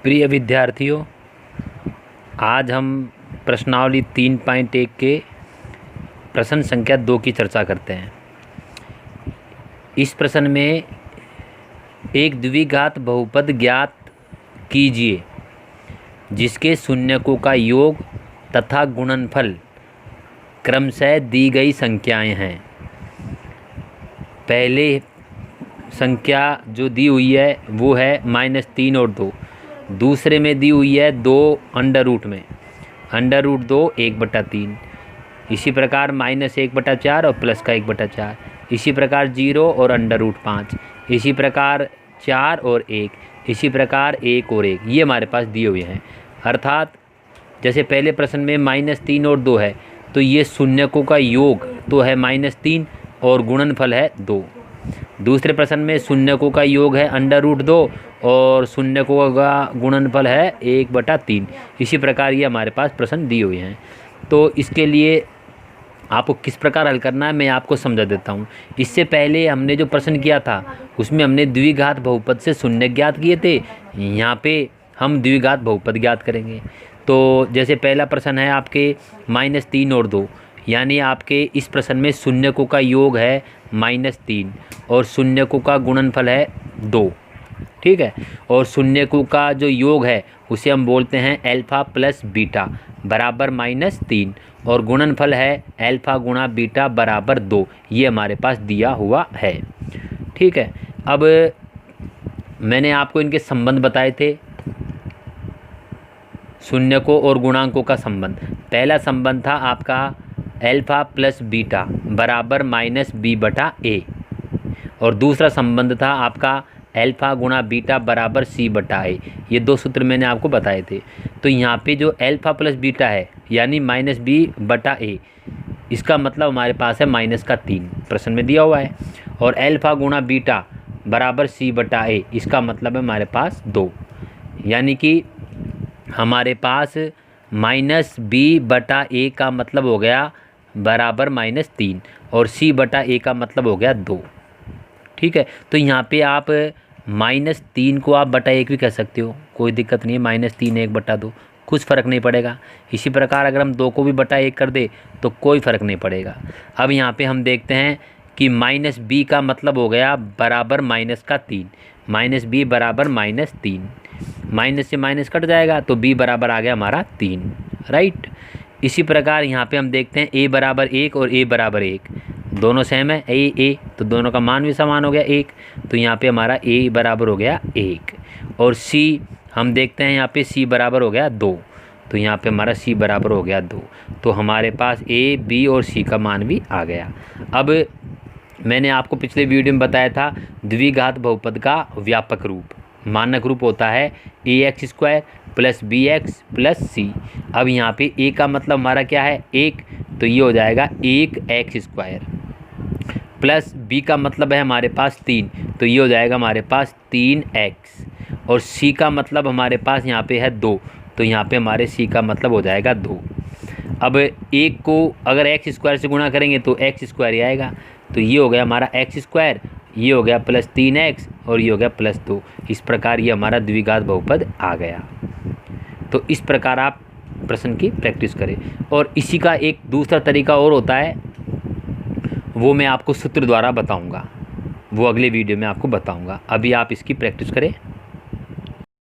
प्रिय विद्यार्थियों, आज हम प्रश्नावली 3.1 के प्रश्न संख्या 2 की चर्चा करते हैं। इस प्रश्न में एक द्विघात बहुपद ज्ञात कीजिए जिसके शून्यकों का योग तथा गुणनफल क्रमशः दी गई संख्याएं हैं। पहले संख्या जो दी हुई है वो है -3 और 2। दूसरे में दी हुई है 2 अंडर रूट में, अंडर रूट 2 1/3। इसी प्रकार -1/4 और प्लस का 1/4। इसी प्रकार 0 और अंडर रूट 5। इसी प्रकार 4 और 1। इसी प्रकार 1 और 1। ये हमारे पास दिए हुए हैं। अर्थात जैसे पहले प्रश्न में -3 और 2 है तो ये शून्यकों का योग तो है -3 और गुणनफल है 2। दूसरे प्रश्न में शून्यकों का योग है अंडर रूट 2 और शून्यकों का गुणनफल है 1/3। इसी प्रकार ये हमारे पास प्रश्न दिए हुए हैं। तो इसके लिए आपको किस प्रकार हल करना है मैं आपको समझा देता हूँ। इससे पहले हमने जो प्रश्न किया था उसमें हमने द्विघात बहुपद से शून्य ज्ञात किए थे। यहाँ पे हम द्विघात बहुपद ज्ञात करेंगे। तो जैसे पहला प्रश्न है आपके -3 और 2, यानी आपके इस प्रश्न में शून्यकों का योग है -3 और शून्यकों का गुणनफल है 2। ठीक है, और शून्यकों का जो योग है उसे हम बोलते हैं अल्फ़ा प्लस बीटा बराबर -3 और गुणनफल है अल्फ़ा गुणा बीटा बराबर 2। ये हमारे पास दिया हुआ है। ठीक है, अब मैंने आपको इनके संबंध बताए थे, शून्यकों और गुणांकों का संबंध। पहला संबंध था आपका अल्फ़ा प्लस बीटा बराबर -b/a और दूसरा संबंध था आपका अल्फ़ा गुणा बीटा बराबर c/a। ये दो सूत्र मैंने आपको बताए थे। तो यहाँ पे जो अल्फ़ा प्लस बीटा है यानी -b/a, इसका मतलब हमारे पास है -3 प्रश्न में दिया हुआ है। और अल्फ़ा गुणा बीटा बराबर c/a, इसका मतलब है हमारे पास 2, यानी कि हमारे पास -b/a का मतलब हो गया बराबर -3 और c/a का मतलब हो गया 2। ठीक है, तो यहाँ पे आप -3 को आप /1 भी कह सकते हो, कोई दिक्कत नहीं है। -3 1/2, कुछ फ़र्क नहीं पड़ेगा। इसी प्रकार अगर हम 2 को भी /1 कर दे तो कोई फ़र्क नहीं पड़ेगा। अब यहाँ पे हम देखते हैं कि -b का मतलब हो गया बराबर -3, -b बराबर -3। माइनस से माइनस कट जाएगा तो b बराबर आ गया हमारा 3। राइट। इसी प्रकार यहाँ पे हम देखते हैं a बराबर 1 और a बराबर 1, दोनों सेम है a तो दोनों का मान भी समान हो गया 1। तो यहाँ पे हमारा a बराबर हो गया 1 और c हम देखते हैं यहाँ पे c बराबर हो गया 2, तो यहाँ पे हमारा c बराबर हो गया 2। तो हमारे पास a b और c का मान भी आ गया। अब मैंने आपको पिछले वीडियो में बताया था द्विघात बहुपद का व्यापक रूप, मानक रूप होता है ax² plus bx plus c। अब यहाँ पे a का मतलब हमारा क्या है 1, तो ये हो जाएगा 1x² प्लस b का मतलब है हमारे पास 3, तो ये हो जाएगा हमारे पास 3x और c का मतलब हमारे पास यहाँ पे है 2, तो यहाँ पे हमारे c का मतलब हो जाएगा 2। अब 1 को अगर x² से गुणा करेंगे तो x² ही आएगा, तो ये हो गया हमारा x², ये हो गया प्लस 3x और ये हो गया प्लस 2। इस प्रकार ये हमारा द्विघात बहुपद आ गया। तो इस प्रकार आप प्रश्न की प्रैक्टिस करें। और इसी का एक दूसरा तरीका और होता है, वो मैं आपको सूत्र द्वारा बताऊंगा, वो अगले वीडियो में आपको बताऊंगा। अभी आप इसकी प्रैक्टिस करें।